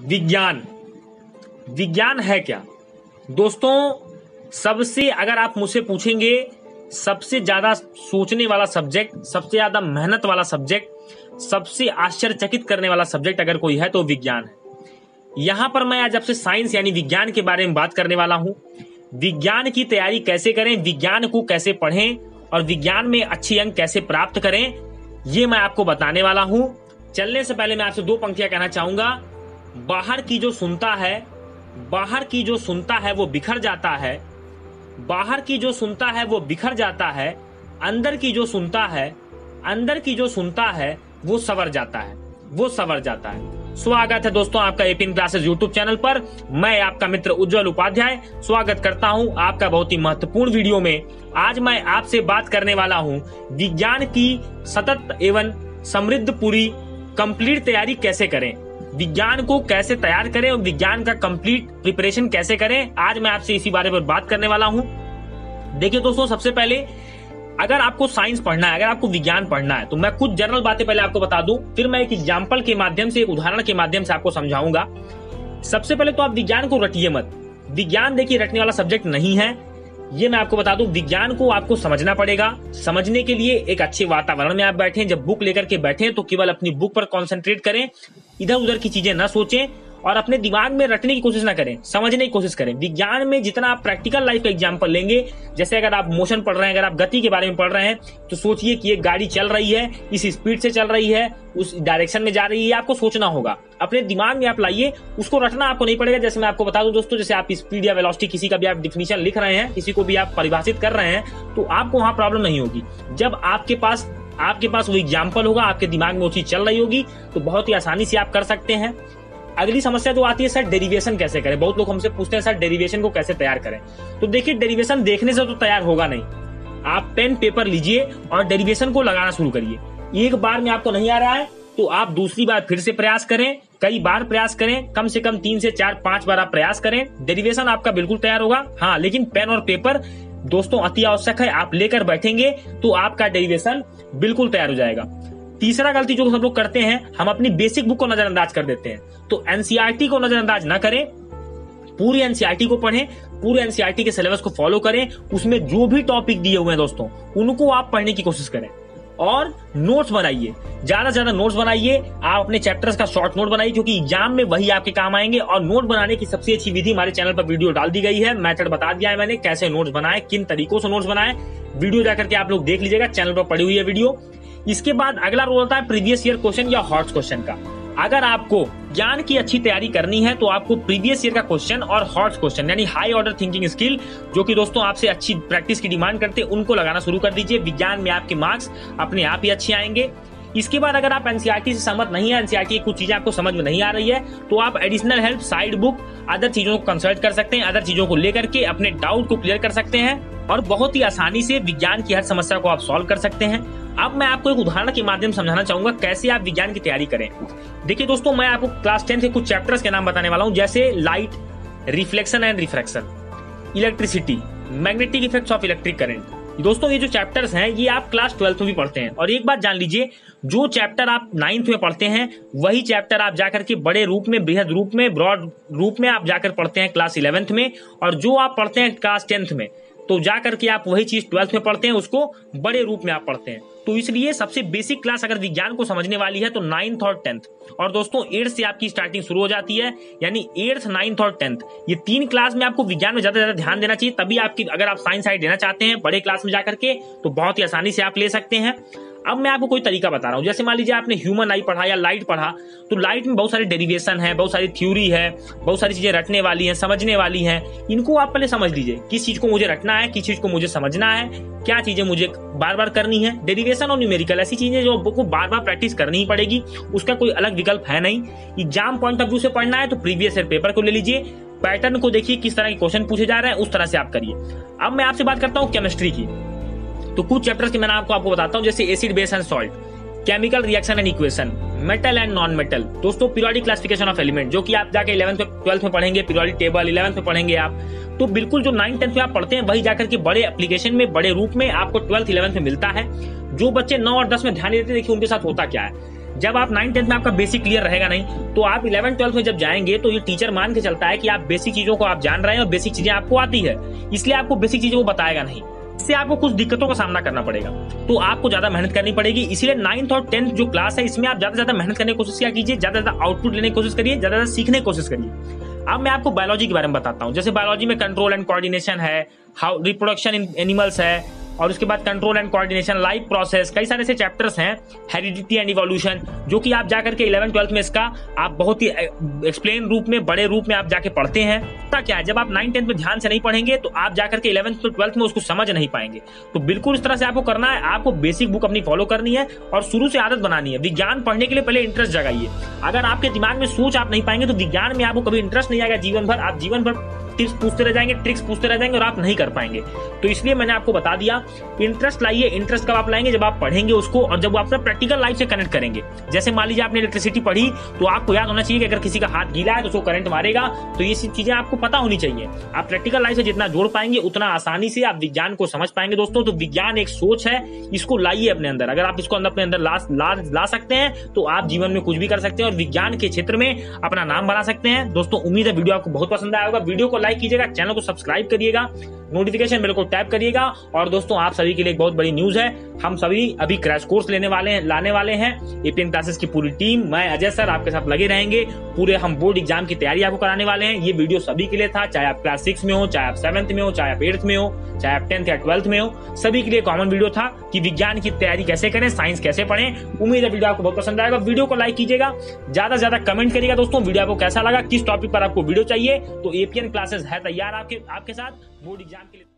विज्ञान। विज्ञान है क्या दोस्तों? सबसे अगर आप मुझसे पूछेंगे सबसे ज्यादा सोचने वाला सब्जेक्ट, सबसे ज्यादा मेहनत वाला सब्जेक्ट, सबसे आश्चर्यचकित करने वाला सब्जेक्ट अगर कोई है तो विज्ञान है। यहां पर मैं आज आपसे साइंस यानी विज्ञान के बारे में बात करने वाला हूं। विज्ञान की तैयारी कैसे करें, विज्ञान को कैसे पढ़ें और विज्ञान में अच्छे अंक कैसे प्राप्त करें, ये मैं आपको बताने वाला हूं। चलने से पहले मैं आपसे दो पंक्तियां कहना चाहूंगा। बाहर की जो सुनता है वो बिखर जाता है, बाहर की जो सुनता है वो बिखर जाता है, अंदर की जो सुनता है वो संवर जाता है। स्वागत है दोस्तों आपका एपीएन क्लासेस यूट्यूब चैनल पर। मैं आपका मित्र उज्जवल उपाध्याय स्वागत करता हूं आपका बहुत ही महत्वपूर्ण वीडियो में। आज मैं आपसे बात करने वाला हूं विज्ञान की सतत एवं समृद्ध पूरी कंप्लीट तैयारी कैसे करें, विज्ञान को कैसे तैयार करें और विज्ञान का कंप्लीट प्रिपरेशन कैसे करें। आज मैं आपसे इसी बारे में बात करने वाला हूं। देखिए दोस्तों, सबसे पहले अगर आपको साइंस पढ़ना है, अगर आपको विज्ञान पढ़ना है तो मैं कुछ जनरल बातें पहले आपको बता दूं, फिर मैं एक एग्जांपल के माध्यम से, एक उदाहरण के माध्यम से आपको समझाऊंगा। सबसे पहले तो आप विज्ञान को रटिए मत। विज्ञान देखिए रटने वाला सब्जेक्ट नहीं है, ये मैं आपको बता दूं। विज्ञान को आपको समझना पड़ेगा। समझने के लिए एक अच्छे वातावरण में आप बैठें, जब बुक लेकर के बैठें तो केवल अपनी बुक पर कॉन्सेंट्रेट करें, इधर उधर की चीजें न सोचें और अपने दिमाग में रटने की कोशिश ना करें, समझने की कोशिश करें। विज्ञान में जितना आप प्रैक्टिकल लाइफ का एग्जांपल लेंगे, जैसे अगर आप मोशन पढ़ रहे हैं, अगर आप गति के बारे में पढ़ रहे हैं तो सोचिए कि एक गाड़ी चल रही है, इस स्पीड से चल रही है, उस डायरेक्शन में जा रही है, आपको सोचना होगा। अपने दिमाग में आप लाइए, उसको रटना आपको नहीं पड़ेगा। जैसे मैं आपको बता दूं दोस्तों, जैसे आप स्पीड या वेलोसिटी किसी का भी आप डिफिनीशन लिख रहे हैं, किसी को भी आप परिभाषित कर रहे हैं तो आपको वहां प्रॉब्लम नहीं होगी। जब आपके पास वो एग्जाम्पल होगा, आपके दिमाग में वो चीज चल रही होगी तो बहुत ही आसानी से आप कर सकते हैं। अगली समस्या जो आती है, सर डेरिवेशन कैसे करें। बहुत लोग हमसे पूछते हैं सर डेरिवेशन को कैसे तैयार करें। तो देखिए, डेरिवेशन देखने से तो तैयार होगा नहीं। आप पेन पेपर लीजिए और डेरिवेशन को लगाना शुरू करिए। एक बार में आपको नहीं आ रहा है तो आप दूसरी बार फिर से प्रयास करें, कई बार प्रयास करें, कम से कम 3 से 4 5 बार आप प्रयास करें, डेरिवेशन आपका बिल्कुल तैयार होगा। हाँ, लेकिन पेन और पेपर दोस्तों अति आवश्यक है। आप लेकर बैठेंगे तो आपका डेरिवेशन बिल्कुल तैयार हो जाएगा। तीसरा गलती जो सब लोग करते हैं, हम अपनी बेसिक बुक को नजरअंदाज कर देते हैं। तो एनसीईआरटी को नजरअंदाज ना करें, पूरी एनसीईआरटी को पढ़ें, पूरे एनसीईआरटी के सिलेबस को फॉलो करें। उसमें जो भी टॉपिक दिए हुए हैं दोस्तों, उनको आप पढ़ने की कोशिश करें और नोट्स बनाइए, ज्यादा से ज्यादा नोट्स बनाइए। आप अपने चैप्टर्स का शॉर्ट नोट बनाइए, क्योंकि एग्जाम में वही आपके काम आएंगे। और नोट बनाने की सबसे अच्छी विधि हमारे चैनल पर वीडियो डाल दी गई है, मेथड बता दिया है मैंने, कैसे नोट्स बनाए, किन तरीकों से नोट्स बनाए। वीडियो जाकर के आप लोग देख लीजिएगा, चैनल पर पड़ी हुई है वीडियो। इसके बाद अगला रोल होता है प्रीवियस ईयर क्वेश्चन या हॉट क्वेश्चन का। अगर आपको ज्ञान की अच्छी तैयारी करनी है तो आपको प्रीवियस ईयर का क्वेश्चन और हॉट क्वेश्चन यानी हाई ऑर्डर थिंकिंग स्किल, जो कि दोस्तों आपसे अच्छी प्रैक्टिस की डिमांड करते हैं, उनको लगाना शुरू कर दीजिए। विज्ञान में आपके मार्क्स अपने आप ही अच्छे आएंगे। इसके बाद अगर आप एनसीईआरटी से सहमत नहीं है, एनसीईआरटी की कुछ चीजें आपको समझ में नहीं आ रही है, तो आप additional help, side book, other चीजों को कंसल्ट कर सकते हैं। अदर चीजों को लेकर के अपने डाउट को क्लियर कर सकते हैं और बहुत ही आसानी से विज्ञान की हर समस्या को आप सॉल्व कर सकते हैं। अब मैं आपको एक उदाहरण के माध्यम समझाना चाहूंगा कैसे आप विज्ञान की तैयारी करें। देखिए दोस्तों, मैं आपको क्लास 10 के कुछ चैप्टर्स के नाम बताने वाला हूं, जैसे light, reflection and refraction, electricity, magnetic effects of electric current. दोस्तों ये जो चैप्टर्स हैं ये आप क्लास 12 में भी पढ़ते हैं। और एक बात जान लीजिए, जो चैप्टर आप 9th में पढ़ते हैं वही चैप्टर आप जाकर के बड़े रूप में, बृहद रूप में, ब्रॉड रूप में आप जाकर पढ़ते हैं क्लास 11th में। और जो आप पढ़ते हैं क्लास 10th में, तो जाकर के आप वही चीज 12th में पढ़ते हैं, उसको बड़े रूप में आप पढ़ते हैं। तो इसलिए सबसे बेसिक क्लास अगर विज्ञान को समझने वाली है तो 9th और 10th। और दोस्तों 8th से आपकी स्टार्टिंग शुरू हो जाती है, यानी 8th, 9th और 10th, ये 3 क्लास में आपको विज्ञान में ज्यादा ध्यान देना चाहिए। तभी आपकी, अगर आप साइंस साइड लेना चाहते हैं बड़े क्लास में जाकर के, तो बहुत ही आसानी से आप ले सकते हैं। अब मैं आपको कोई तरीका बता रहा हूं। जैसे मान लीजिए आपने ह्यूमन आई पढ़ा या लाइट पढ़ा, तो लाइट में बहुत सारी डेरिवेशन है, बहुत सारी थ्योरी है, बहुत सारी चीजें रटने वाली हैं, समझने वाली हैं। इनको आप पहले समझ लीजिए, किस चीज को मुझे रटना है, किस चीज को मुझे समझना है, क्या चीजें मुझे बार बार करनी है। डेरिवेशन और न्यूमेरिकल ऐसी चीजें जो आपको बार बार प्रैक्टिस करनी ही पड़ेगी, उसका कोई अलग विकल्प है नहीं। एग्जाम पॉइंट ऑफ व्यू से पढ़ना है तो प्रीवियस ईयर पेपर को ले लीजिए, पैटर्न को देखिए, किस तरह के क्वेश्चन पूछे जा रहे हैं, उस तरह से आप करिए। अब मैं आपसे बात करता हूँ केमिस्ट्री की। तो कुछ चैप्टर्स के मैंने आपको बताता हूँ, जैसे acid, base and salt, chemical reaction and equation, metal and non metal, दोस्तों पीरियोडिक क्लासिफिकेशन ऑफ एलिमेंट, जो कि आप जाके 11th 12th में पढ़ेंगे, पीरियोडिक टेबल 11th में पढ़ेंगे आप। तो बिल्कुल जो 9th 10th में आप पढ़ते हैं वही जाकर के बड़े एप्लीकेशन में, बड़े रूप में आपको 12th 11th में मिलता है। जो बच्चे 9 और 10 में ध्यान नहीं देते, देखिए उनके साथ होता क्या है। जब आप 9th-10th में आपका बेसिक क्लियर रहेगा नहीं, तो आप 11th-12th में जब जाएंगे तो ये टीचर मान के चलता है कि आप बेसिक चीजों को आप जान रहे हैं और बेसिक चीजें आपको आती है, इसलिए आपको बेसिक चीजें वो बताएगा नहीं। इससे आपको कुछ दिक्कतों का सामना करना पड़ेगा, तो आपको ज्यादा मेहनत करनी पड़ेगी। इसीलिए 9th और 10th जो क्लास है, इसमें आप ज्यादा से ज्यादा मेहनत करने की कोशिश किया कीजिए, ज्यादा से ज्यादा आउटपुट लेने की कोशिश करिए, ज्यादा से ज्यादा सीखने की कोशिश करिए। अब मैं आपको बायोलॉजी के बारे में बताता हूँ। जैसे बायोलॉजी में कंट्रोल एंड कोऑर्डिनेशन है, हाउ रिप्रोडक्शन इन एनिमल्स है, और उसके बाद control and coordination, life process, कई सारे ऐसे चैप्टर्स हैं, हेरिडिटी एंड इवोल्यूशन, जो कि आप जाकर के 11th-12th में इसका आप बहुत ही एक्सप्लेन रूप में, बड़े रूप में आप जाके पढ़ते हैं। क्या है, जब आप 9th-10th में ध्यान से नहीं पढ़ेंगे तो आप जाकर के 11th-12th में उसको समझ नहीं पाएंगे। तो बिल्कुल इस तरह से आपको करना है, आपको बेसिक बुक अपनी फॉलो करनी है और शुरू से आदत बनानी है। विज्ञान पढ़ने के लिए पहले इंटरेस्ट जगाइए। अगर आपके दिमाग में सोच आप नहीं पाएंगे तो विज्ञान में आपको कभी इंटरेस्ट नहीं आएगा। जीवन भर आप जीवन भर टिप्स पूछते रह जाएंगे, ट्रिक्स पूछते रह जाएंगे और आप नहीं कर पाएंगे। तो इसलिए मैंने आपको बता दिया, इंटरेस्ट लाइए। इंटरेस्ट कब आप लाएंगे, जब आप पढ़ेंगे उसको और जब आप अपना प्रैक्टिकल लाइफ से कनेक्ट करेंगे। जैसे मान लीजिए आपने इलेक्ट्रिसिटी पढ़ी, तो आपको याद होना चाहिए कि अगर किसी का हाथ गीला है तो उसको करंट मारेगा। तो ये चीजें आपको पता होनी चाहिए। आप प्रैक्टिकल लाइफ से जितना जोड़ पाएंगे उतना आसानी से आप विज्ञान को समझ पाएंगे दोस्तों। तो विज्ञान एक सोच है, इसको लाइए अपने अंदर। अगर आप इसको अपने अंदर ला सकते हैं तो आप जीवन में कुछ भी कर सकते हैं और विज्ञान के क्षेत्र में अपना नाम बना सकते हैं। दोस्तों उम्मीद है वीडियो आपको बहुत पसंद आया होगा। वीडियो को लाइक कीजिएगा, चैनल को सब्सक्राइब करिएगा, नोटिफिकेशन बेल को टैप करिएगा। और दोस्तों आप सभी के लिए एक बहुत बड़ी न्यूज है, हम सभी अभी क्रैश कोर्स लाने वाले हैं। एपीएन क्लासेस की पूरी टीम, मैं अजय सर आपके साथ लगे रहेंगे। पूरे हम बोर्ड एग्जाम की तैयारी आपको कराने वाले हैं। ये वीडियो सभी के लिए था, चाहे आप क्लास 6 में हो, चाहे आप 7th में हो, चाहे आप 8th में हो, चाहे आप 10th या 12th में हो, सभी के लिए कॉमन वीडियो था कि विज्ञान की तैयारी कैसे करें, साइंस कैसे पढ़ें। उम्मीद है वीडियो आपको बहुत पसंद आएगा। वीडियो को लाइक कीजिएगा, ज्यादा से ज्यादा कमेंट करिएगा दोस्तों वीडियो आपको कैसा लगा, किस टॉपिक पर आपको वीडियो चाहिए। तो एपीएन क्लासेस है तैयार आपके साथ बोर्ड एग्जाम के लिए।